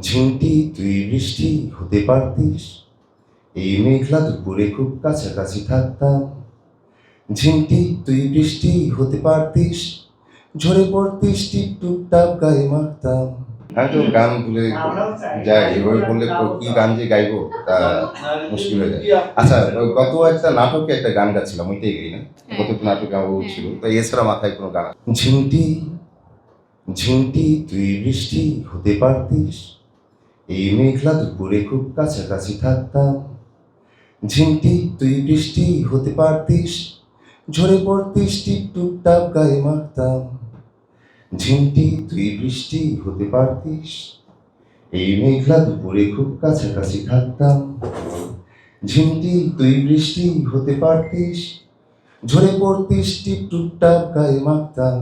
ঝিমটি তুই বৃষ্টি হতে পারতিস, এই মেঘলা দুপুরে খুব কাছাকাছি থাকতাম। ঝিমটি তুই বৃষ্টি হতে পারতিস, ঝরে পড়তিস টিপ টুপটাপ গায়ে মারতাম। আমি তো গান ভুলে যাই, এভাবে বললে কি গান যে গাইবো তা মুশকিল হয়ে যায়। আচ্ছা, গত একটা নাটকে একটা গান গাচ্ছিলাম, ওইটাই গাই না? গত একটা নাটকে ও ছিল, তো এছাড়া মাথায় কোনো গান? ঝিমটি ঝিমটি তুই বৃষ্টি হতে পারতিস, এই মেঘলা দুপুরে খুব কাছাকাছি থাকতাম। ঝিমটি তুই বৃষ্টি হতে পারতিস, ঝরে পড়তিস টিপ টুপটাপ গায়ে মারতাম। ঝিমটি তুই বৃষ্টি হতে পারতিস, এই মেঘলা দুপুরে খুব কাছাকাছি থাকতাম। ঝিমটি তুই বৃষ্টি হতে পারতিস, ঝরে পড়তিস টিপ টুপটাপ গায়ে মারতাম।